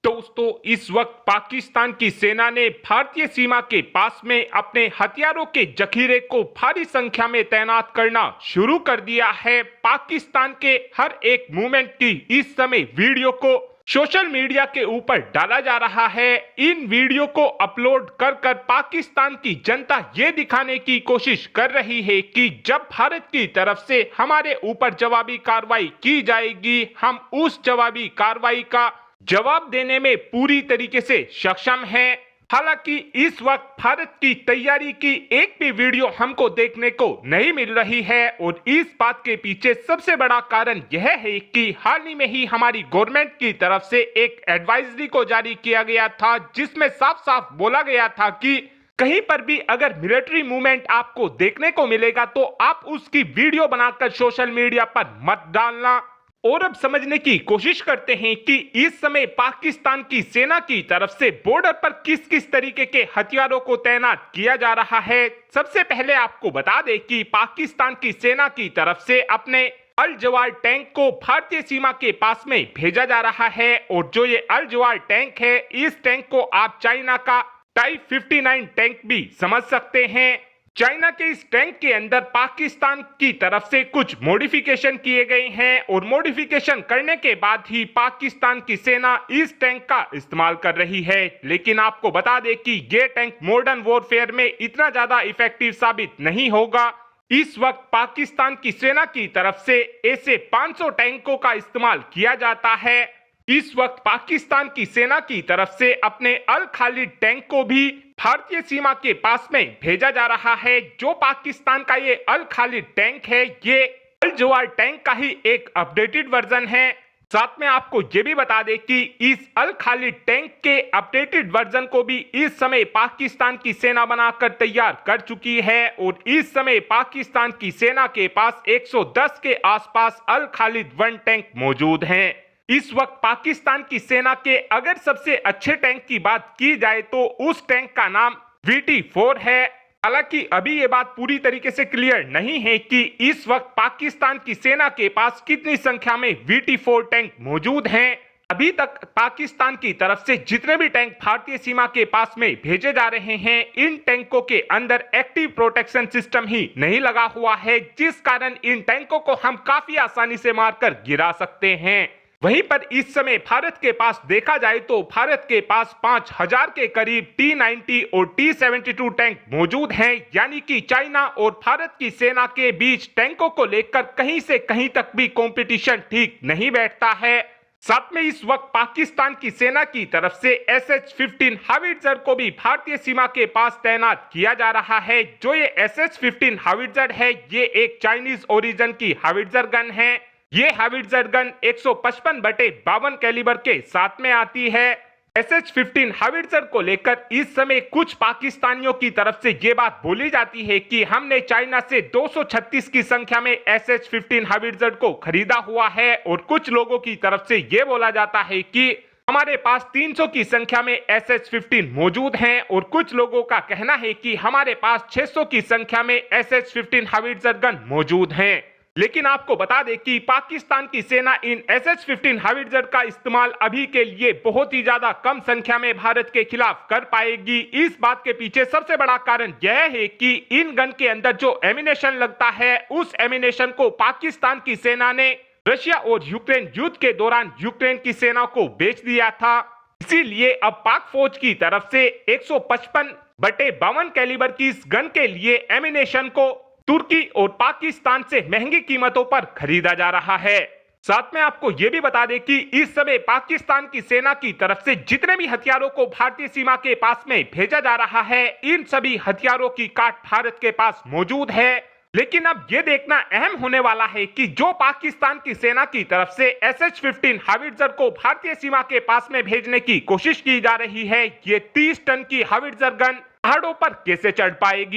दोस्तों, इस वक्त पाकिस्तान की सेना ने भारतीय सीमा के पास में अपने हथियारों के जखीरे को भारी संख्या में तैनात करना शुरू कर दिया है। पाकिस्तान के हर एक मूवमेंट की इस समय वीडियो को सोशल मीडिया के ऊपर डाला जा रहा है। इन वीडियो को अपलोड कर कर पाकिस्तान की जनता ये दिखाने की कोशिश कर रही है कि जब भारत की तरफ से हमारे ऊपर जवाबी कार्रवाई की जाएगी, हम उस जवाबी कार्रवाई का जवाब देने में पूरी तरीके से सक्षम हैं। हालांकि इस वक्त भारत की तैयारी की एक भी वीडियो हमको देखने को नहीं मिल रही है और इस बात के पीछे सबसे बड़ा कारण यह है कि हाल ही में ही हमारी गवर्नमेंट की तरफ से एक एडवाइजरी को जारी किया गया था, जिसमें साफ साफ बोला गया था कि कहीं पर भी अगर मिलिट्री मूवमेंट आपको देखने को मिलेगा तो आप उसकी वीडियो बनाकर सोशल मीडिया पर मत डालना। और अब समझने की कोशिश करते हैं कि इस समय पाकिस्तान की सेना की तरफ से बॉर्डर पर किस किस तरीके के हथियारों को तैनात किया जा रहा है। सबसे पहले आपको बता दें कि पाकिस्तान की सेना की तरफ से अपने अल जवाल टैंक को भारतीय सीमा के पास में भेजा जा रहा है और जो ये अल जवाल टैंक है, इस टैंक को आप चाइना का टाइप 59 टैंक भी समझ सकते हैं। चाइना के इस टैंक के अंदर पाकिस्तान की तरफ से कुछ मॉडिफिकेशन किए गए हैं और मॉडिफिकेशन करने के बाद ही पाकिस्तान की सेना इस टैंक का इस्तेमाल कर रही है। लेकिन आपको बता दें कि ये टैंक मॉडर्न वॉरफेयर में इतना ज्यादा इफेक्टिव साबित नहीं होगा। इस वक्त पाकिस्तान की सेना की तरफ से ऐसे 500 टैंकों का इस्तेमाल किया जाता है। इस वक्त पाकिस्तान की सेना की तरफ से अपने अल खालिद टैंक को भी भारतीय सीमा के पास में भेजा जा रहा है। जो पाकिस्तान का ये अल खालिद टैंक है, ये अल जवाल टैंक का ही एक अपडेटेड वर्जन है। साथ में आपको ये भी बता दें कि इस अल खालिद टैंक के अपडेटेड वर्जन को भी इस समय पाकिस्तान की सेना बनाकर तैयार कर चुकी है और इस समय पाकिस्तान की सेना के पास 110 के आसपास अल खालिद 1 टैंक मौजूद हैं। इस वक्त पाकिस्तान की सेना के अगर सबसे अच्छे टैंक की बात की जाए तो उस टैंक का नाम VT4 है। हालांकि अभी ये बात पूरी तरीके से क्लियर नहीं है कि इस वक्त पाकिस्तान की सेना के पास कितनी संख्या में VT4 टैंक मौजूद हैं। अभी तक पाकिस्तान की तरफ से जितने भी टैंक भारतीय सीमा के पास में भेजे जा रहे हैं, इन टैंकों के अंदर एक्टिव प्रोटेक्शन सिस्टम ही नहीं लगा हुआ है, जिस कारण इन टैंकों को हम काफी आसानी से मारकर गिरा सकते हैं। वहीं पर इस समय भारत के पास देखा जाए तो भारत के पास 5000 के करीब T-90 और T-72 टैंक मौजूद हैं, यानी कि चाइना और भारत की सेना के बीच टैंकों को लेकर कहीं से कहीं तक भी कंपटीशन ठीक नहीं बैठता है। साथ में इस वक्त पाकिस्तान की सेना की तरफ से SH-15 हावित्जर को भी भारतीय सीमा के पास तैनात किया जा रहा है। जो ये SH-15 हावित्जर है, ये एक चाइनीज ओरिजिन की हावित्जर गन है। ये हावित्जर गन 155/52 कैलिबर के साथ में आती है। SH-15 हावित्जर को लेकर इस समय कुछ पाकिस्तानियों की तरफ से ये बात बोली जाती है कि हमने चाइना से 236 की संख्या में SH-15 हावित्जर को खरीदा हुआ है और कुछ लोगों की तरफ से ये बोला जाता है कि हमारे पास 300 की संख्या में SH-15 मौजूद हैं और कुछ लोगों का कहना है कि हमारे पास 600 की संख्या में SH-15 हावित्जर गन मौजूद हैं। लेकिन आपको बता दें कि पाकिस्तान की सेना इन SH-15 हावित्जर का इस्तेमाल अभी के लिए बहुत ही ज्यादा कम संख्या में भारत के खिलाफ कर पाएगी। इस बात के पीछे सबसे बड़ा कारण यह है कि इन गन के अंदर जो एमिनेशन लगता है, उस एमिनेशन को पाकिस्तान की सेना ने रशिया और यूक्रेन युद्ध के दौरान यूक्रेन की सेना को बेच दिया था। इसीलिए अब पाक फौज की तरफ से 155/52 कैलिबर की इस गन के लिए एमिनेशन को तुर्की और पाकिस्तान से महंगी कीमतों पर खरीदा जा रहा है। साथ में आपको यह भी बता दें कि इस समय पाकिस्तान की सेना की तरफ से जितने भी हथियारों को भारतीय सीमा के पास में भेजा जा रहा है, इन सभी हथियारों की काट भारत के पास मौजूद है। लेकिन अब यह देखना अहम होने वाला है कि जो पाकिस्तान की सेना की तरफ से SH-15 हावित्जर को भारतीय सीमा के पास में भेजने की कोशिश की जा रही है, ये 30 टन की हावित्जर गन पहाड़ों पर कैसे चढ़ पाएगी।